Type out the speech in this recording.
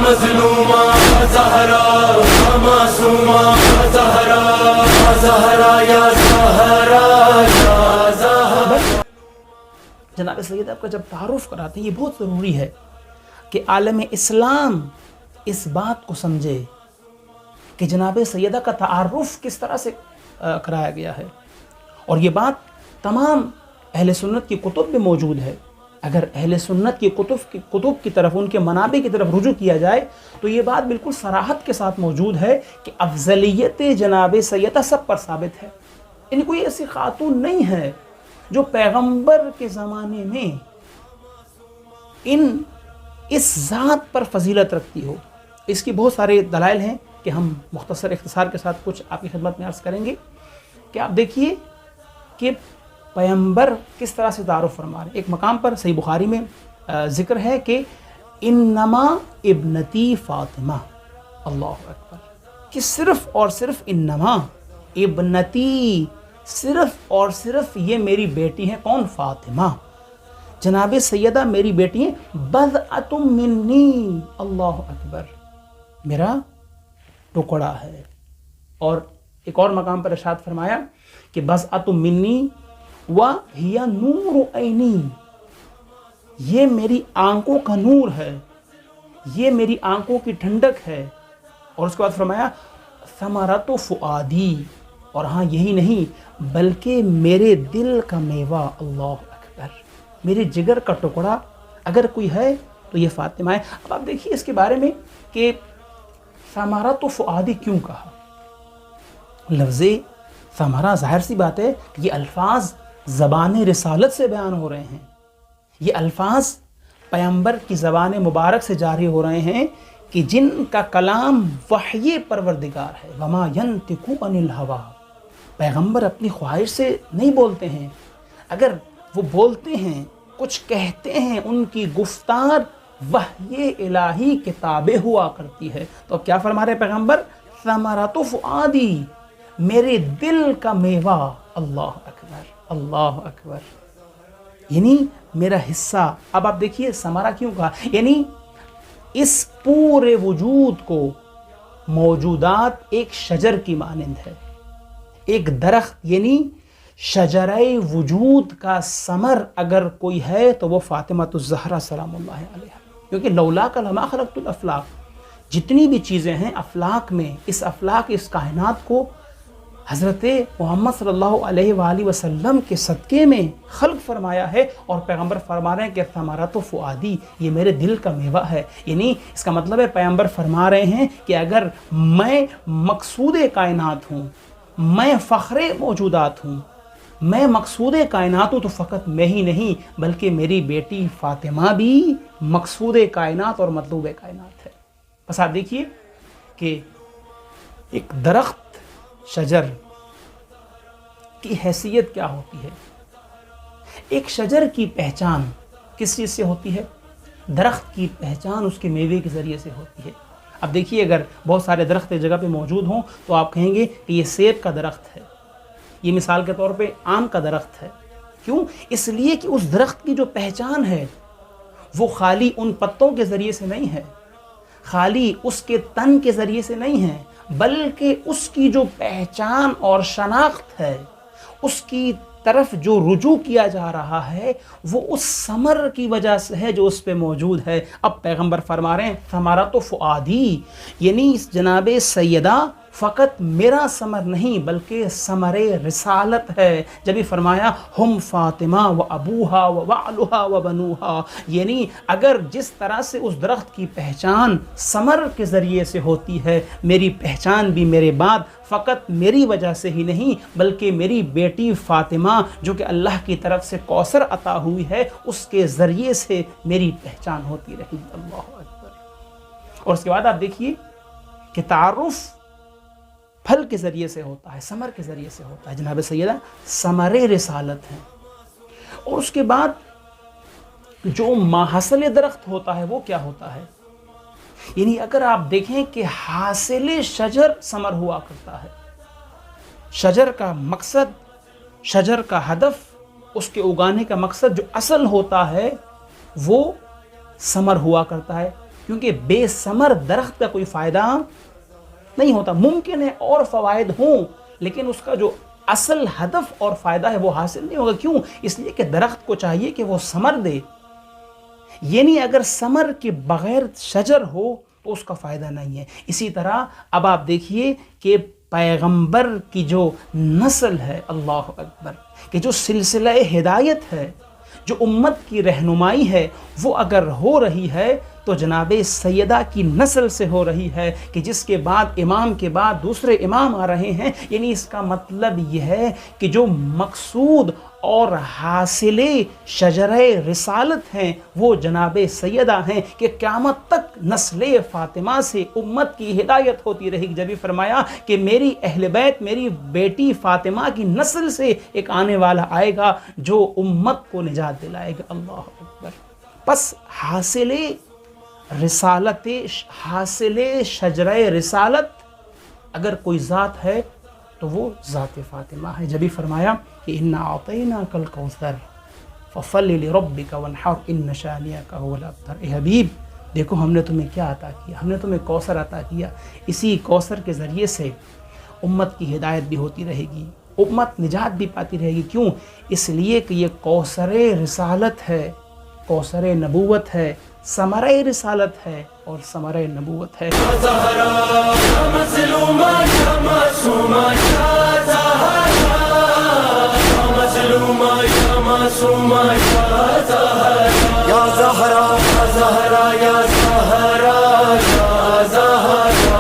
مظلومہ زہرا معصومہ زہرا زہرا یا زہرا یا زہرا. جناب سیدہ کا جب تعارف کراتے ہیں یہ بہت ضروری ہے کہ عالم اسلام اس بات کو سمجھے کہ جناب سیدہ کا تعارف کس طرح سے کرایا گیا ہے. اور یہ بات تمام اہل سنت کی کتب میں موجود ہے. اگر اہل سنت کی کتب کی طرف، ان کے منابع کی طرف رجوع کیا جائے تو یہ بات بالکل صراحت کے ساتھ موجود ہے کہ افضلیت جناب سیدہ سب پر ثابت ہے. یعنی کوئی ایسی خاتون نہیں ہے جو پیغمبر کے زمانے میں اس ذات پر فضیلت رکھتی ہو. اس کی بہت سارے دلائل ہیں کہ ہم مختصر اختصار کے ساتھ کچھ آپ کی خدمت میں عرض کریں گے. کہ آپ دیکھیے کہ پیغمبر کس طرح سے تعارف فرما رہے ہیں. ایک مقام پر صحیح بخاری میں ذکر ہے کہ انما ابنتی فاطمہ. اللہ اکبر. کہ صرف اور صرف انما ابنتی، صرف اور صرف یہ میری بیٹی ہیں. کون؟ فاطمہ. جناب سیدہ میری بیٹی ہیں. بضعۃ منی. اللہ اکبر. میرا ٹکڑا ہے. اور ایک اور مقام پر ارشاد فرمایا کہ بضعۃ منی وہی نور عینی. یہ میری آنکھوں کا نور ہے، یہ میری آنکھوں کی ٹھنڈک ہے. اور اس کے بعد فرمایا ثمرۃ فؤادی. اور ہاں یہی نہیں بلکہ میرے دل کا میوہ. اللہ اکبر. میرے جگر کا ٹکڑا اگر کوئی ہے تو یہ فاطمہ ہے. اب آپ دیکھیے اس کے بارے میں کہ ثمرۃ فؤادی کیوں کہا. لفظ ثمرہ ظاہر سی بات ہے کہ یہ الفاظ زبان رسالت سے بیان ہو رہے ہیں. یہ الفاظ پیغمبر کی زبان مبارک سے جاری ہو رہے ہیں کہ جن کا کلام وحی پروردگار ہے. وما ینطق عن الہوی. پیغمبر اپنی خواہش سے نہیں بولتے ہیں. اگر وہ بولتے ہیں، کچھ کہتے ہیں، ان کی گفتار وحی الہی کے تابع ہوا کرتی ہے. تو اب کیا فرما رہے پیغمبر؟ ثمرۃ فؤادی، میرے دل کا میوہ. اللہ اکبر. اللہ اکبر. یعنی میرا حصہ. اب آپ دیکھیے ثمرہ کیوں کہا. یعنی اس پورے وجود کو موجودات ایک شجر کی مانند ہے. ایک درخت، یعنی شجرہ وجود کا ثمر اگر کوئی ہے تو وہ فاطمہ الزہرا سلام اللہ علیہا. کیونکہ لولاک لما خلقت الافلاق. جتنی بھی چیزیں ہیں افلاق میں، اس کائنات کو حضرت محمد صلی اللہ علیہ وآلہ وسلم کے صدقے میں خلق فرمایا ہے. اور پیغمبر فرما رہے ہیں کہ ثمرۃ فؤادی، یہ میرے دل کا میوہ ہے. یعنی اس کا مطلب ہے پیغمبر فرما رہے ہیں کہ اگر میں مقصود کائنات ہوں، میں فخر موجودات ہوں، میں مقصود کائنات ہوں، تو فقط میں ہی نہیں بلکہ میری بیٹی فاطمہ بھی مقصود کائنات اور مطلوب کائنات ہے. بس آپ دیکھیے کہ ایک درخت، شجر کی حیثیت کیا ہوتی ہے. ایک شجر کی پہچان کس چیز سے ہوتی ہے؟ درخت کی پہچان اس کے میوے کے ذریعے سے ہوتی ہے. اب دیکھیے اگر بہت سارے درخت ایک جگہ پہ موجود ہوں تو آپ کہیں گے کہ یہ سیب کا درخت ہے، یہ مثال کے طور پہ آم کا درخت ہے. کیوں؟ اس لیے کہ اس درخت کی جو پہچان ہے وہ خالی ان پتوں کے ذریعے سے نہیں ہے، خالی اس کے تن کے ذریعے سے نہیں ہے، بلکہ اس کی جو پہچان اور شناخت ہے، اس کی طرف جو رجوع کیا جا رہا ہے وہ اس ثمر کی وجہ سے ہے جو اس پہ موجود ہے. اب پیغمبر فرما رہے ہیں ثمرۃ فؤادی، یعنی جناب سیدہ فقط میرا ثمر نہیں بلکہ ثمر رسالت ہے. جب یہ فرمایا ہم فاطمہ و ابوہا و بعلہا و بنوہا، یعنی اگر جس طرح سے اس درخت کی پہچان ثمر کے ذریعے سے ہوتی ہے، میری پہچان بھی میرے بعد فقط میری وجہ سے ہی نہیں بلکہ میری بیٹی فاطمہ جو کہ اللہ کی طرف سے کوثر عطا ہوئی ہے اس کے ذریعے سے میری پہچان ہوتی رہی. اللہ اکبر. اور اس کے بعد آپ دیکھیے کہ تعارف پھل کے ذریعے سے ہوتا ہے، ثمر کے ذریعے سے ہوتا ہے. جناب سیدہ ثمر رسالت ہیں. اور اس کے بعد جو ماحصل درخت ہوتا ہے وہ کیا ہوتا ہے؟ یعنی اگر آپ دیکھیں کہ حاصل شجر ثمر ہوا کرتا ہے. شجر کا مقصد، شجر کا ہدف، اس کے اگانے کا مقصد جو اصل ہوتا ہے وہ ثمر ہوا کرتا ہے. کیونکہ بے ثمر درخت کا کوئی فائدہ نہیں ہوتا. ممکن ہے اور فوائد ہوں لیکن اس کا جو اصل ہدف اور فائدہ ہے وہ حاصل نہیں ہوگا. کیوں؟ اس لیے کہ درخت کو چاہیے کہ وہ ثمر دے. یعنی اگر ثمر کے بغیر شجر ہو تو اس کا فائدہ نہیں ہے. اسی طرح اب آپ دیکھیے کہ پیغمبر کی جو نسل ہے، اللہ اکبر، کہ جو سلسلہ ہدایت ہے، جو امت کی رہنمائی ہے، وہ اگر ہو رہی ہے تو جناب سیدہ کی نسل سے ہو رہی ہے، کہ جس کے بعد امام کے بعد دوسرے امام آ رہے ہیں. یعنی اس کا مطلب یہ ہے کہ جو مقصود اور حاصل شجرہ رسالت ہیں وہ جناب سیدہ ہیں، کہ قیامت تک نسل فاطمہ سے امت کی ہدایت ہوتی رہے گی. جب بھی فرمایا کہ میری اہل بیت، میری بیٹی فاطمہ کی نسل سے ایک آنے والا آئے گا جو امت کو نجات دلائے گا. اللہ اکبر. پس حاصل رسالت، حاصل شجرہ رسالت اگر کوئی ذات ہے تو وہ ذات فاطمہ ہے. جبھی فرمایا کہ انا اعطیناک الکوثر فصل لربک وانحر ان شانئک هو الابتر. اے حبیب دیکھو ہم نے تمہیں کیا عطا کیا، ہم نے تمہیں کوثر عطا کیا. اسی کوثر کے ذریعے سے امت کی ہدایت بھی ہوتی رہے گی، امت نجات بھی پاتی رہے گی. کیوں؟ اس لیے کہ یہ کوثر رسالت ہے، کوثر نبوت ہے، ثمرہ رسالت ہے اور ثمرہ نبوت ہے. زہرا مظلومہ معصومہ